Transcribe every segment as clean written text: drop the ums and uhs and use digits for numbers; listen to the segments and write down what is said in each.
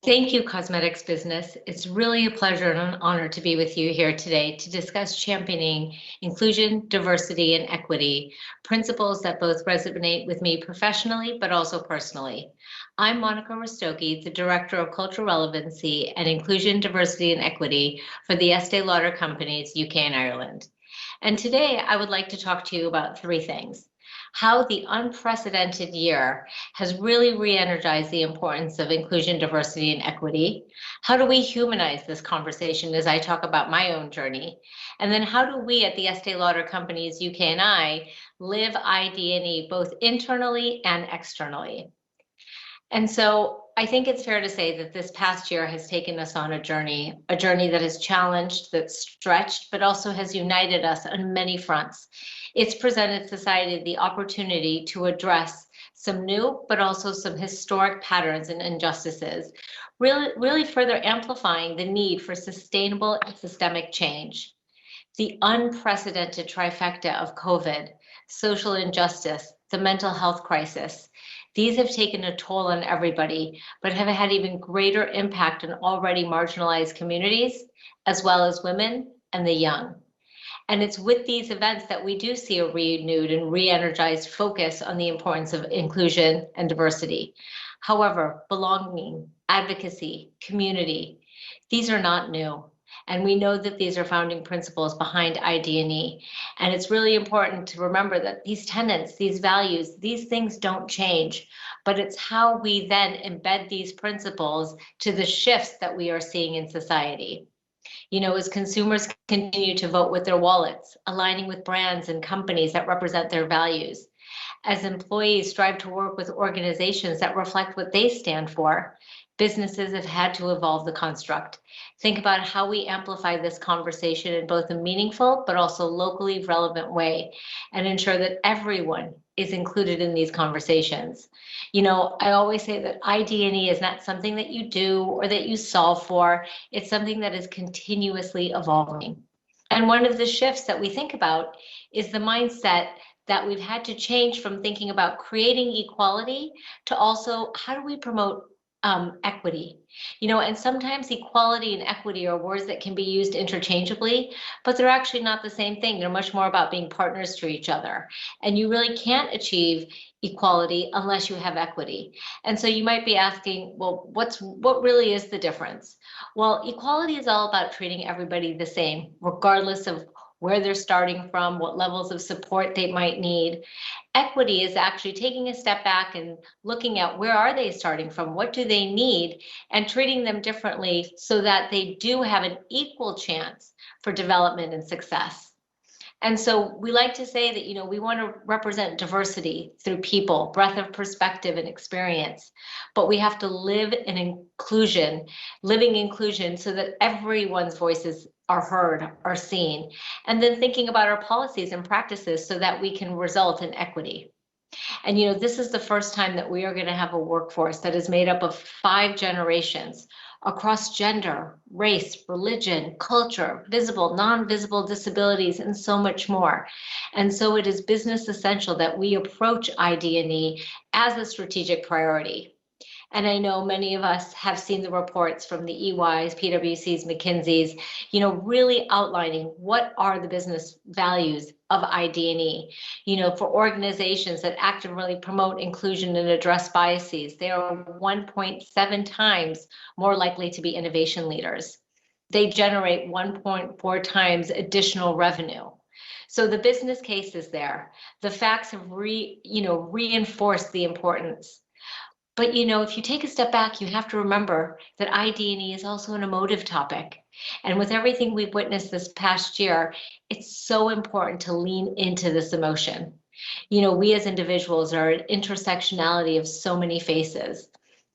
Thank you, Cosmetics Business. It's really a pleasure and an honor to be with you here today to discuss championing inclusion, diversity, and equity, principles that both resonate with me professionally, but also personally. I'm Monica Rastogi, the Director of Cultural Relevancy and Inclusion, Diversity, and Equity for the Estee Lauder Companies, UK and Ireland. And today I would like to talk to you about three things. How the unprecedented year has really re-energized the importance of inclusion, diversity, and equity. How do we humanize this conversation as I talk about my own journey? And then how do we at the Estee Lauder Companies UK and I live ID&E both internally and externally? And so I think it's fair to say that this past year has taken us on a journey that has challenged, that's stretched, but also has united us on many fronts. It's presented society the opportunity to address some new, but also some historic patterns and injustices, really further amplifying the need for sustainable and systemic change. The unprecedented trifecta of COVID, social injustice, the mental health crisis, these have taken a toll on everybody, but have had even greater impact on already marginalized communities, as well as women and the young. And it's with these events that we do see a renewed and re-energized focus on the importance of inclusion and diversity. However, belonging, advocacy, community, these are not new. And we know that these are founding principles behind ID&E. And it's really important to remember that these tenets, these values, these things don't change, but it's how we then embed these principles to the shifts that we are seeing in society. As consumers continue to vote with their wallets, aligning with brands and companies that represent their values, as employees strive to work with organizations that reflect what they stand for, businesses have had to evolve the construct. Think about how we amplify this conversation in both a meaningful but also locally relevant way and ensure that everyone is included in these conversations. I always say that ID&E is not something that you do or that you solve for. It's something that is continuously evolving. And one of the shifts that we think about is the mindset that we've had to change from thinking about creating equality to also how do we promote equity. And sometimes equality and equity are words that can be used interchangeably, but they're actually not the same thing. They're much more about being partners to each other. And you really can't achieve equality unless you have equity. And so you might be asking, well, what really is the difference? Well, equality is all about treating everybody the same, regardless of where they're starting from, what levels of support they might need. Equity is actually taking a step back and looking at where are they starting from, what do they need, and treating them differently so that they do have an equal chance for development and success. And so we like to say that, we want to represent diversity through people, breadth of perspective and experience, but we have to live in living inclusion so that everyone's voices are heard, are seen, and then thinking about our policies and practices so that we can result in equity. And this is the first time that we are going to have a workforce that is made up of 5 generations across gender, race, religion, culture, visible, non-visible disabilities, and so much more. And so it is business essential that we approach ID&E as a strategic priority. And I know many of us have seen the reports from the EYs, PwCs, McKinsey's, really outlining what are the business values of ID&E. For organizations that actively promote inclusion and address biases, they are 1.7 times more likely to be innovation leaders. They generate 1.4 times additional revenue. So the business case is there. The facts have reinforced the importance. But if you take a step back, you have to remember that ID&E is also an emotive topic. And with everything we've witnessed this past year, it's so important to lean into this emotion. We as individuals are an intersectionality of so many faces.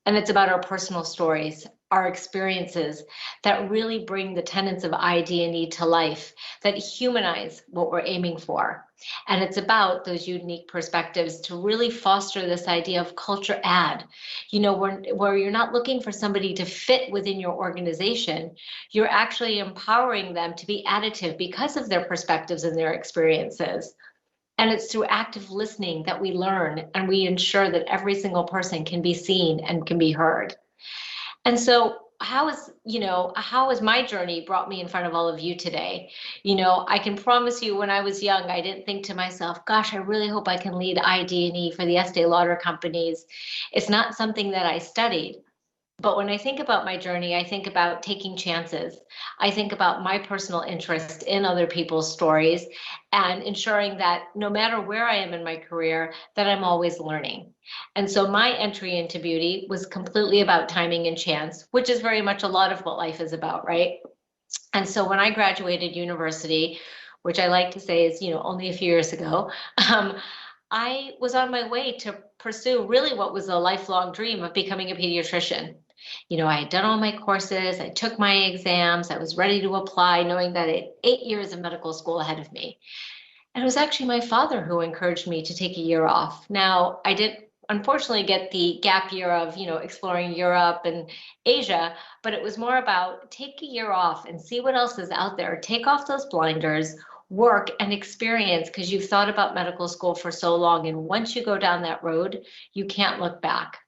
And it's about our personal stories, our experiences that really bring the tenets of ID&E to life, that humanize what we're aiming for. And it's about those unique perspectives to really foster this idea of culture add, where you're not looking for somebody to fit within your organization, you're actually empowering them to be additive because of their perspectives and their experiences. And it's through active listening that we learn and we ensure that every single person can be seen and can be heard. And so how has my journey brought me in front of all of you today? I can promise you when I was young, I didn't think to myself, gosh, I really hope I can lead ID&E for the Estee Lauder companies. It's not something that I studied. But when I think about my journey, I think about taking chances. I think about my personal interest in other people's stories and ensuring that no matter where I am in my career, that I'm always learning. And so my entry into beauty was completely about timing and chance, which is very much a lot of what life is about, right? And so when I graduated university, which I like to say is, only a few years ago, um, I was on my way to pursue really what was a lifelong dream of becoming a pediatrician. I had done all my courses, I took my exams, I was ready to apply, knowing that I had 8 years of medical school ahead of me. And it was actually my father who encouraged me to take a year off. Now, I didn't unfortunately get the gap year of, exploring Europe and Asia, but it was more about take a year off and see what else is out there. Take off those blinders, work and experience because you've thought about medical school for so long. And once you go down that road, you can't look back.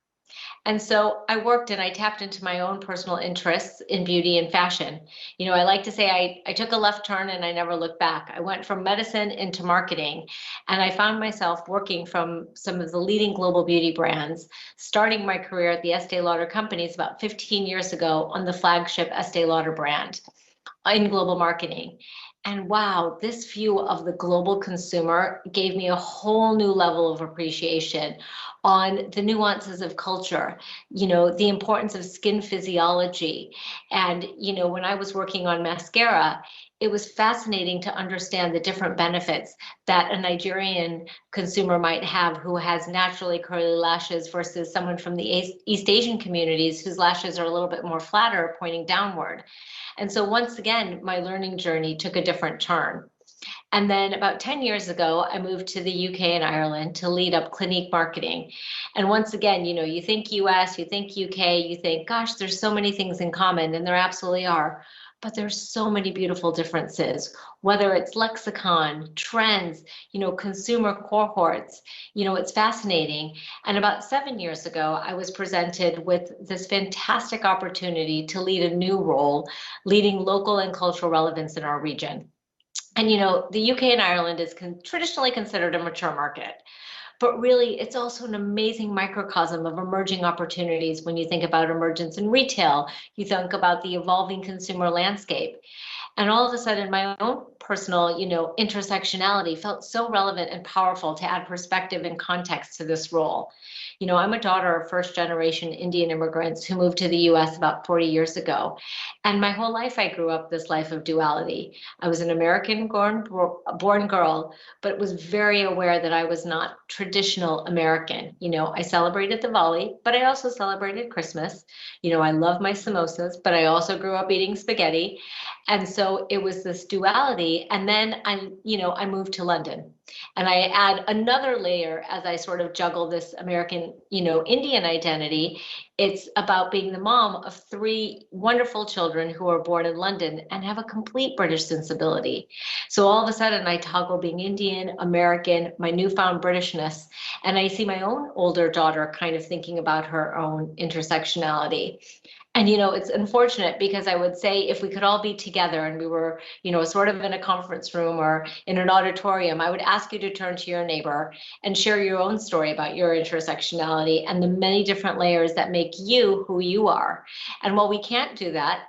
And so I worked and I tapped into my own personal interests in beauty and fashion. I like to say I took a left turn and I never looked back. I went from medicine into marketing, and I found myself working from some of the leading global beauty brands, starting my career at the Estee Lauder companies about 15 years ago on the flagship Estee Lauder brand in global marketing. And wow, this view of the global consumer gave me a whole new level of appreciation on the nuances of culture, the importance of skin physiology. And, when I was working on mascara, it was fascinating to understand the different benefits that a Nigerian consumer might have who has naturally curly lashes versus someone from the East Asian communities whose lashes are a little bit more flatter, pointing downward. And so once again, my learning journey took a different turn. And then about 10 years ago, I moved to the UK and Ireland to lead up Clinique marketing. And once again, you think US, you think UK, you think, gosh, there's so many things in common, and there absolutely are. But there's so many beautiful differences, whether it's lexicon, trends, consumer cohorts, it's fascinating. And about 7 years ago, I was presented with this fantastic opportunity to lead a new role, leading local and cultural relevance in our region. And the UK and Ireland is traditionally considered a mature market, but really it's also an amazing microcosm of emerging opportunities. When you think about emergence in retail, you think about the evolving consumer landscape. And all of a sudden, my own personal, intersectionality felt so relevant and powerful to add perspective and context to this role. I'm a daughter of first generation Indian immigrants who moved to the US about 40 years ago. And my whole life, I grew up this life of duality. I was an American born girl, but was very aware that I was not traditional American. I celebrated Diwali, but I also celebrated Christmas. I love my samosas, but I also grew up eating spaghetti. And so it was this duality. And then I moved to London. And I add another layer as I sort of juggle this American, Indian identity. It's about being the mom of 3 wonderful children who are born in London and have a complete British sensibility. So all of a sudden I toggle being Indian, American, my newfound Britishness, and I see my own older daughter kind of thinking about her own intersectionality. And, it's unfortunate because I would say if we could all be together and we were, sort of in a conference room or in an auditorium, I would ask you to turn to your neighbor and share your own story about your intersectionality and the many different layers that make you who you are. And while we can't do that,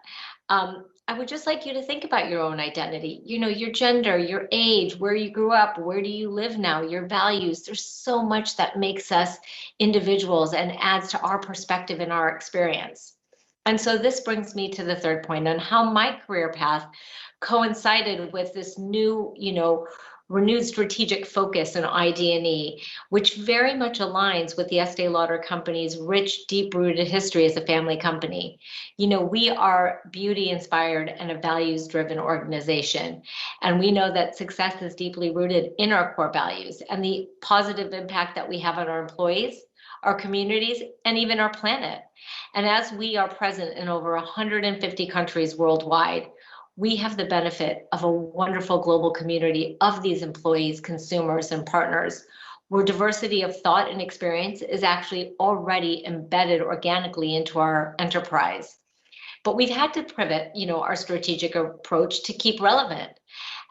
I would just like you to think about your own identity, your gender, your age, where you grew up, where do you live now, your values. There's so much that makes us individuals and adds to our perspective and our experience. And so this brings me to the third point on how my career path coincided with this new, renewed strategic focus in ID&E, which very much aligns with the Estee Lauder company's rich, deep-rooted history as a family company. We are beauty-inspired and a values-driven organization, and we know that success is deeply rooted in our core values and the positive impact that we have on our employees, our communities, and even our planet. And as we are present in over 150 countries worldwide, we have the benefit of a wonderful global community of these employees, consumers, and partners, where diversity of thought and experience is actually already embedded organically into our enterprise. But we've had to pivot, our strategic approach to keep relevant.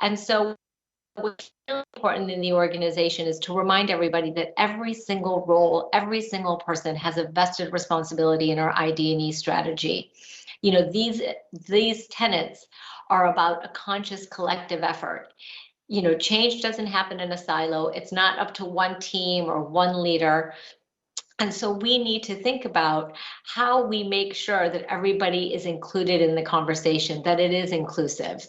And so what's really important in the organization is to remind everybody that every single role, every single person has a vested responsibility in our ID&E strategy. These tenets are about a conscious collective effort. Change doesn't happen in a silo. It's not up to one team or one leader. And so we need to think about how we make sure that everybody is included in the conversation, that it is inclusive.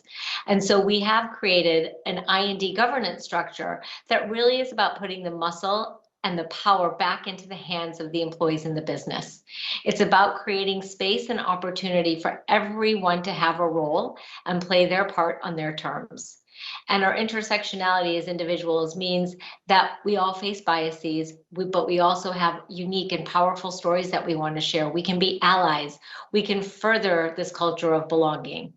And so we have created an I&D governance structure that really is about putting the muscle and the power back into the hands of the employees in the business. It's about creating space and opportunity for everyone to have a role and play their part on their terms. And our intersectionality as individuals means that we all face biases, but we also have unique and powerful stories that we want to share. We can be allies. We can further this culture of belonging.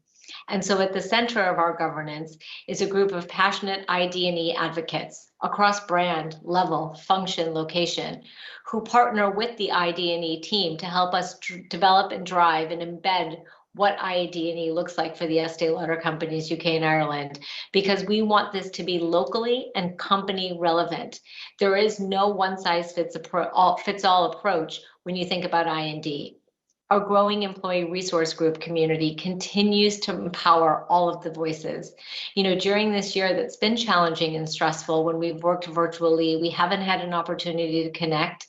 And so at the center of our governance is a group of passionate ID&E advocates across brand, level, function, location, who partner with the ID&E team to help us develop and drive and embed what ID&E looks like for the Estee Lauder companies, UK and Ireland, because we want this to be locally and company relevant. There is no one size fits all approach when you think about I&D. Our growing employee resource group community continues to empower all of the voices. During this year that's been challenging and stressful, when we've worked virtually, we haven't had an opportunity to connect.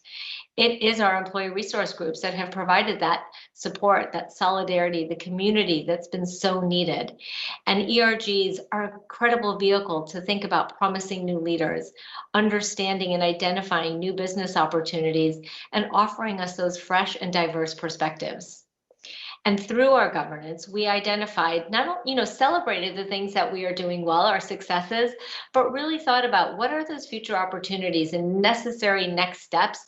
It is our employee resource groups that have provided that support, that solidarity, the community that's been so needed. And ERGs are a credible vehicle to think about promising new leaders, understanding and identifying new business opportunities, and offering us those fresh and diverse perspectives. And through our governance, we identified, celebrated the things that we are doing well, our successes, but really thought about what are those future opportunities and necessary next steps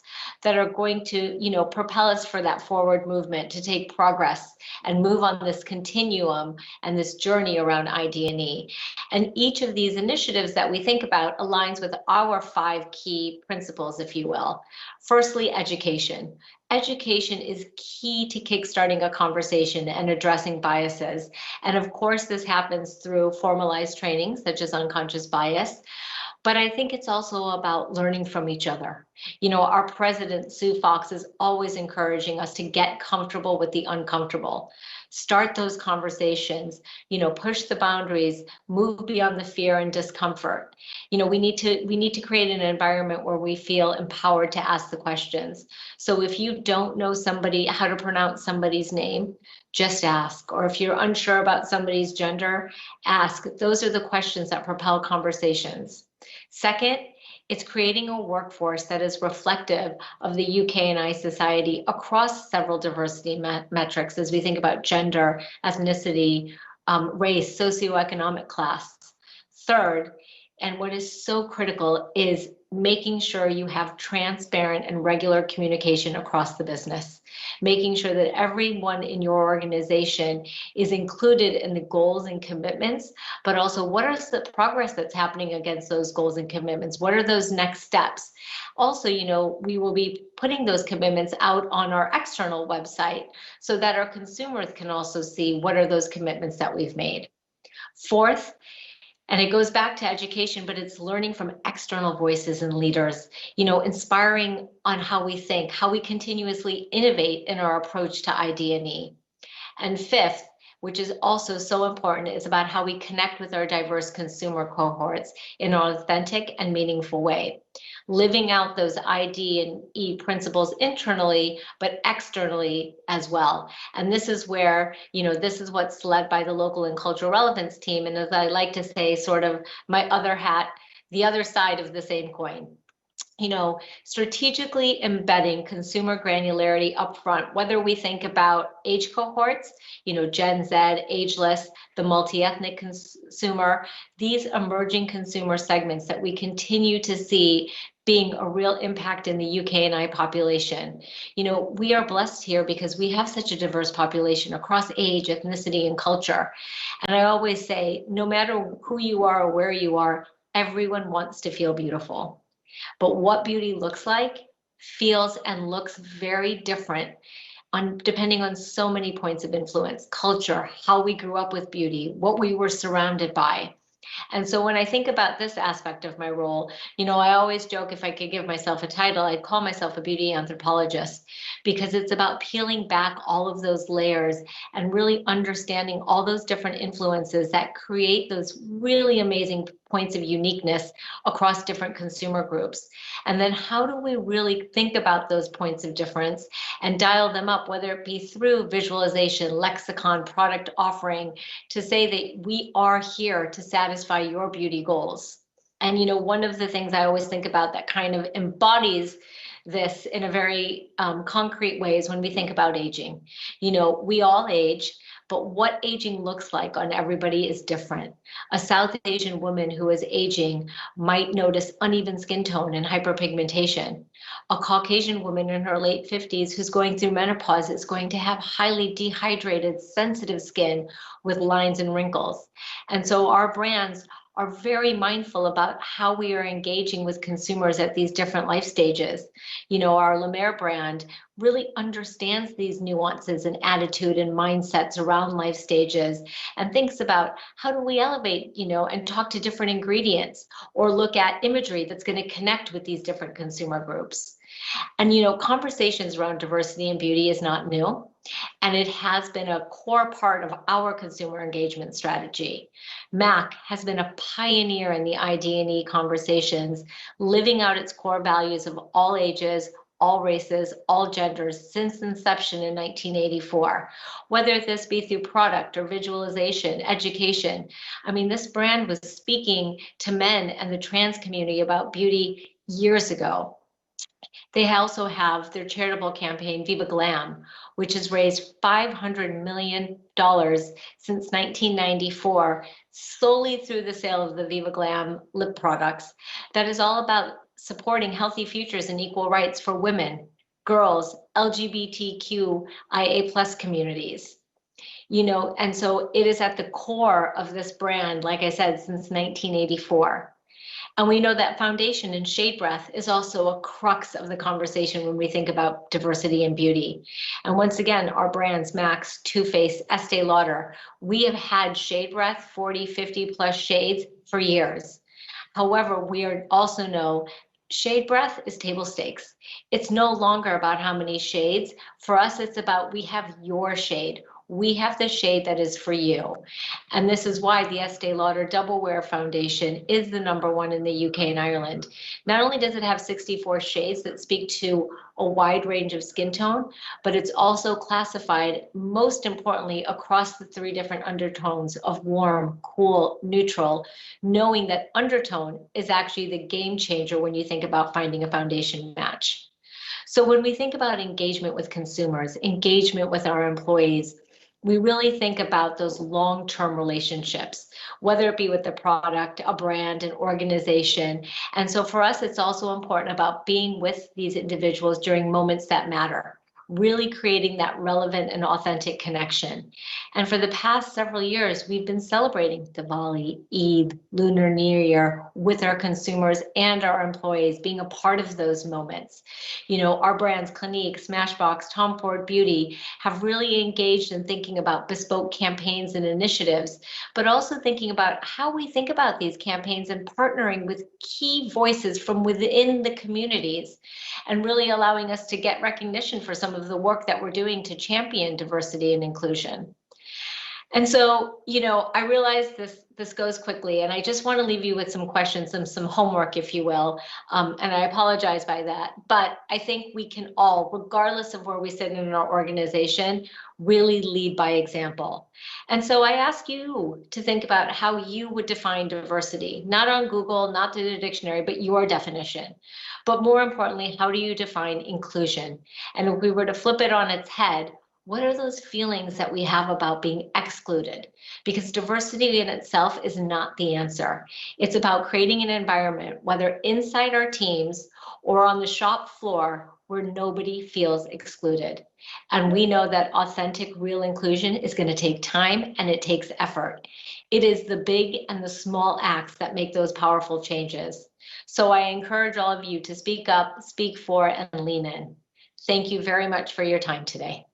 that are going to, propel us for that forward movement to take progress and move on this continuum and this journey around ID&E. And each of these initiatives that we think about aligns with our 5 key principles, if you will. Firstly, education. Education is key to kickstarting a conversation and addressing biases. And of course, this happens through formalized training, such as unconscious bias. But I think it's also about learning from each other. Our president, Sue Fox, is always encouraging us to get comfortable with the uncomfortable. Start those conversations, push the boundaries, move beyond the fear and discomfort. We need to create an environment where we feel empowered to ask the questions. So if you don't know how to pronounce somebody's name, just ask. Or if you're unsure about somebody's gender, ask. Those are the questions that propel conversations. Second, it's creating a workforce that is reflective of the UK and I society across several diversity metrics as we think about gender, ethnicity, race, socioeconomic class. Third, and what is so critical is making sure you have transparent and regular communication across the business, making sure that everyone in your organization is included in the goals and commitments, but also what is the progress that's happening against those goals and commitments? What are those next steps? Also, we will be putting those commitments out on our external website so that our consumers can also see what are those commitments that we've made. Fourth, and it goes back to education, but it's learning from external voices and leaders, inspiring on how we think, how we continuously innovate in our approach to ID&E. And fifth, which is also so important, is about how we connect with our diverse consumer cohorts in an authentic and meaningful way, living out those ID&E principles internally, but externally as well. And this is where, this is what's led by the local and cultural relevance team. And as I like to say, sort of my other hat, the other side of the same coin. Strategically embedding consumer granularity upfront, whether we think about age cohorts, Gen Z, ageless, the multi-ethnic consumer, these emerging consumer segments that we continue to see being a real impact in the UK and I population. We are blessed here because we have such a diverse population across age, ethnicity, and culture. And I always say, no matter who you are or where you are, everyone wants to feel beautiful. But what beauty looks like, feels, and looks very different depending on so many points of influence: culture, how we grew up with beauty, what we were surrounded by. And so when I think about this aspect of my role, I always joke, if I could give myself a title, I'd call myself a beauty anthropologist, because it's about peeling back all of those layers and really understanding all those different influences that create those really amazing points of uniqueness across different consumer groups. And then how do we really think about those points of difference and dial them up, whether it be through visualization, lexicon, product offering, to say that we are here to satisfy your beauty goals. And one of the things I always think about that kind of embodies this in a very concrete way is when we think about aging. We all age, but what aging looks like on everybody is different. A South Asian woman who is aging might notice uneven skin tone and hyperpigmentation. A Caucasian woman in her late 50s who's going through menopause is going to have highly dehydrated, sensitive skin with lines and wrinkles. And so our brands are very mindful about how we are engaging with consumers at these different life stages. Our La Mer brand really understands these nuances and attitude and mindsets around life stages, and thinks about how do we elevate, and talk to different ingredients, or look at imagery that's going to connect with these different consumer groups. And, conversations around diversity and beauty is not new, and it has been a core part of our consumer engagement strategy. MAC has been a pioneer in the ID&E conversations, living out its core values of all ages, all races, all genders since inception in 1984, whether this be through product or visualization, education. I mean, this brand was speaking to men and the trans community about beauty years ago. They also have their charitable campaign, Viva Glam, which has raised $500 million since 1994, solely through the sale of the Viva Glam lip products. That is all about supporting healthy futures and equal rights for women, girls, LGBTQIA+ communities. And so it is at the core of this brand, like I said, since 1984. And we know that foundation and shade breath is also a crux of the conversation when we think about diversity and beauty. And once again, our brands, Max, Too Faced, Estee Lauder, we have had shade breath, 40, 50 plus shades for years. However, we also know shade breath is table stakes. It's no longer about how many shades. For us, it's about we have your shade. We have the shade that is for you. And this is why the Estee Lauder Double Wear Foundation is the #1 in the UK and Ireland. Not only does it have 64 shades that speak to a wide range of skin tone, but it's also classified, most importantly, across the 3 different undertones of warm, cool, neutral, knowing that undertone is actually the game changer when you think about finding a foundation match. So when we think about engagement with consumers, engagement with our employees, we really think about those long-term relationships, whether it be with the product, a brand, an organization. And so for us, it's also important about being with these individuals during moments that matter, really creating that relevant and authentic connection. And for the past several years, we've been celebrating Diwali, Eid, Lunar New Year with our consumers and our employees, being a part of those moments. Our brands, Clinique, Smashbox, Tom Ford Beauty, have really engaged in thinking about bespoke campaigns and initiatives, but also thinking about how we think about these campaigns and partnering with key voices from within the communities, and really allowing us to get recognition for some of the work that we're doing to champion diversity and inclusion. And so, I realize this goes quickly, and I just want to leave you with some questions and some homework, if you will. And I apologize by that, but I think we can all, regardless of where we sit in our organization, really lead by example. And so I ask you to think about how you would define diversity, not on Google, not through the dictionary, but your definition. But more importantly, how do you define inclusion? And if we were to flip it on its head, what are those feelings that we have about being excluded? Because diversity in itself is not the answer. It's about creating an environment, whether inside our teams or on the shop floor, where nobody feels excluded. And we know that authentic, real inclusion is going to take time and it takes effort. It is the big and the small acts that make those powerful changes. So I encourage all of you to speak up, speak for, and lean in. Thank you very much for your time today.